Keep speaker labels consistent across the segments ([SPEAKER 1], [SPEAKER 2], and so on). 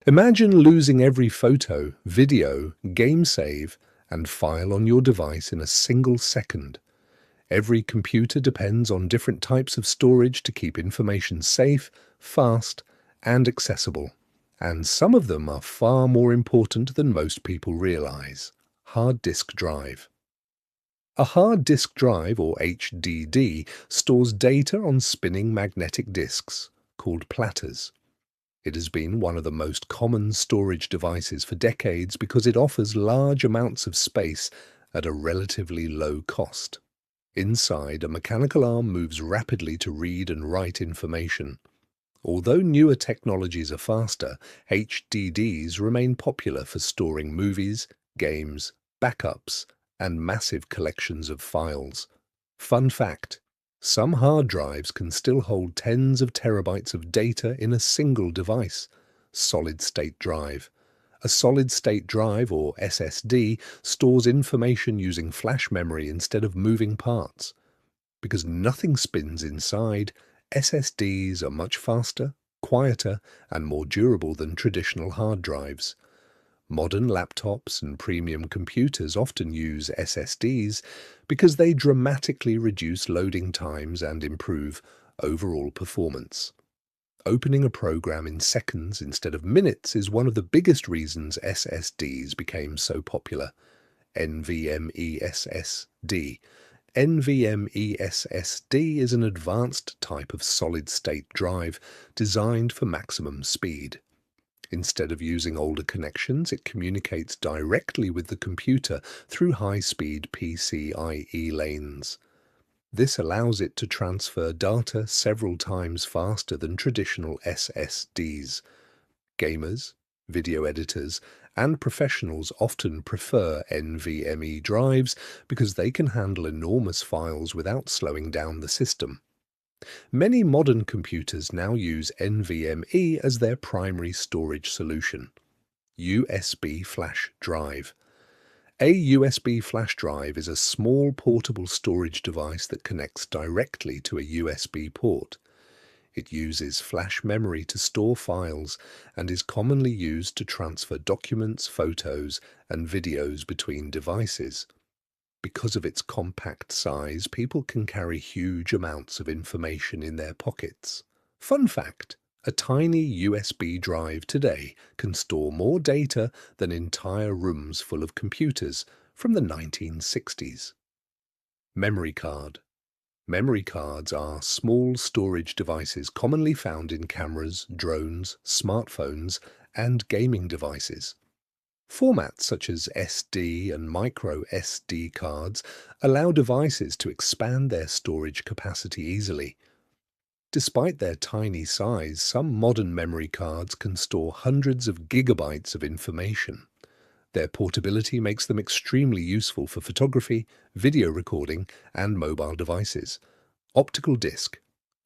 [SPEAKER 1] Imagine losing every photo, video, game save, and file on your device in a single second. Every computer depends on different types of storage to keep information safe, fast, and accessible. And some of them are far more important than most people realize. Hard disk drive. A hard disk drive, or HDD, stores data on spinning magnetic disks, called platters. It has been one of the most common storage devices for decades because it offers large amounts of space at a relatively low cost. Inside, a mechanical arm moves rapidly to read and write information. Although newer technologies are faster, HDDs remain popular for storing movies, games, backups, and massive collections of files. Fun fact: some hard drives can still hold tens of terabytes of data in a single device. Solid-state drive. A solid-state drive, or SSD, stores information using flash memory instead of moving parts. Because nothing spins inside, SSDs are much faster, quieter, and more durable than traditional hard drives. Modern laptops and premium computers often use SSDs because they dramatically reduce loading times and improve overall performance. Opening a program in seconds instead of minutes is one of the biggest reasons SSDs became so popular. NVMe SSD. NVMe SSD is an advanced type of solid-state drive designed for maximum speed. Instead of using older connections, it communicates directly with the computer through high-speed PCIe lanes. This allows it to transfer data several times faster than traditional SSDs. Gamers, video editors, and professionals often prefer NVMe drives because they can handle enormous files without slowing down the system. Many modern computers now use NVMe as their primary storage solution. USB flash drive. A USB flash drive is a small portable storage device that connects directly to a USB port. It uses flash memory to store files and is commonly used to transfer documents, photos, and videos between devices. Because of its compact size, people can carry huge amounts of information in their pockets. Fun fact: a tiny USB drive today can store more data than entire rooms full of computers from the 1960s. Memory card. Memory cards are small storage devices commonly found in cameras, drones, smartphones, and gaming devices. Formats such as SD and micro SD cards allow devices to expand their storage capacity easily. Despite their tiny size, some modern memory cards can store hundreds of gigabytes of information. Their portability makes them extremely useful for photography, video recording, and mobile devices. Optical disc.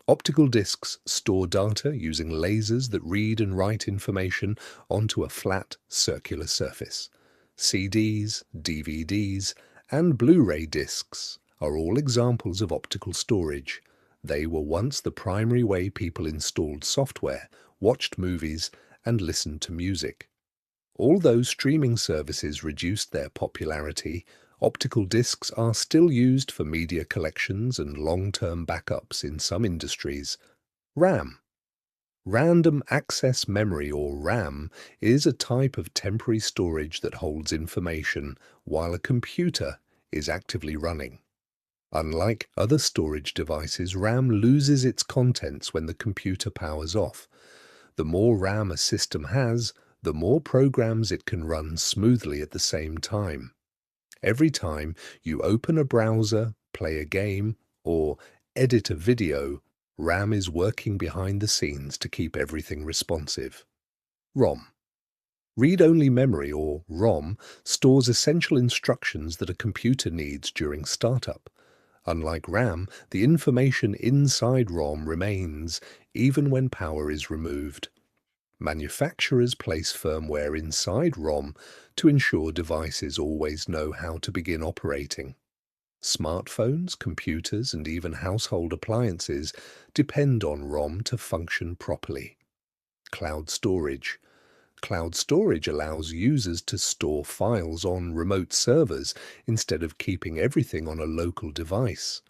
[SPEAKER 1] Optical discs store data using lasers that read and write information onto a flat, circular surface. CDs, DVDs, and Blu-ray discs are all examples of optical storage. They were once the primary way people installed software, watched movies, and listened to music. Although streaming services reduced their popularity, optical discs are still used for media collections and long-term backups in some industries. RAM. Random Access Memory, or RAM, is a type of temporary storage that holds information while a computer is actively running. Unlike other storage devices, RAM loses its contents when the computer powers off. The more RAM a system has, the more programs it can run smoothly at the same time. Every time you open a browser, play a game, or edit a video, RAM is working behind the scenes to keep everything responsive. ROM. Read-only memory, or ROM, stores essential instructions that a computer needs during startup. Unlike RAM, the information inside ROM remains even when power is removed. Manufacturers place firmware inside ROM to ensure devices always know how to begin operating. Smartphones, computers, and even household appliances depend on ROM to function properly. Cloud storage. Cloud storage allows users to store files on remote servers instead of keeping everything on a local device.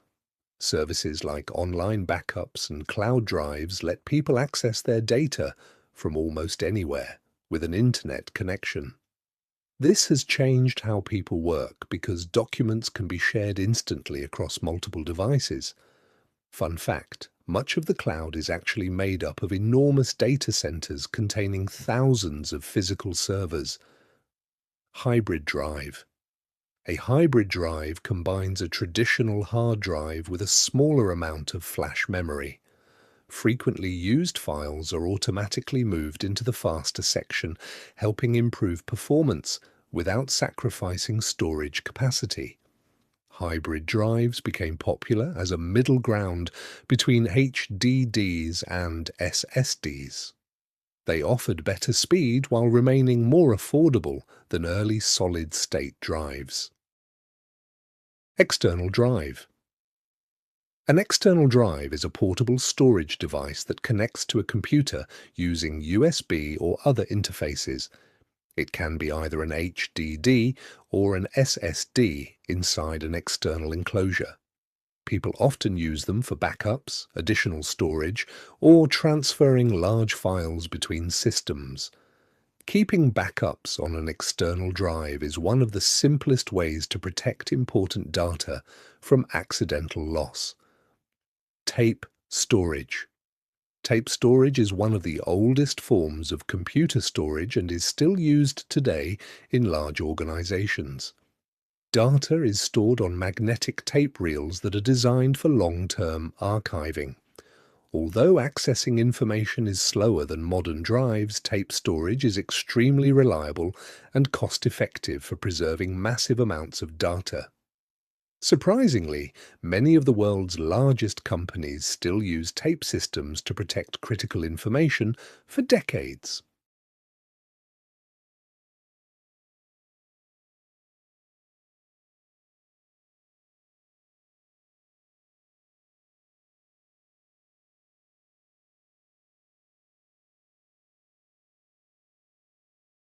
[SPEAKER 1] Services like online backups and cloud drives let people access their data from almost anywhere with an internet connection. This has changed how people work because documents can be shared instantly across multiple devices. Fun fact, much of the cloud is actually made up of enormous data centers containing thousands of physical servers. Hybrid drive. A hybrid drive combines a traditional hard drive with a smaller amount of flash memory. Frequently used files are automatically moved into the faster section, helping improve performance without sacrificing storage capacity. Hybrid drives became popular as a middle ground between HDDs and SSDs. They offered better speed while remaining more affordable than early solid-state drives. External drive. An external drive is a portable storage device that connects to a computer using USB or other interfaces. It can be either an HDD or an SSD inside an external enclosure. People often use them for backups, additional storage, or transferring large files between systems. Keeping backups on an external drive is one of the simplest ways to protect important data from accidental loss. Tape storage. Tape storage is one of the oldest forms of computer storage and is still used today in large organizations. Data is stored on magnetic tape reels that are designed for long-term archiving. Although accessing information is slower than modern drives, tape storage is extremely reliable and cost-effective for preserving massive amounts of data. Surprisingly, many of the world's largest companies still use tape systems to protect critical information for decades.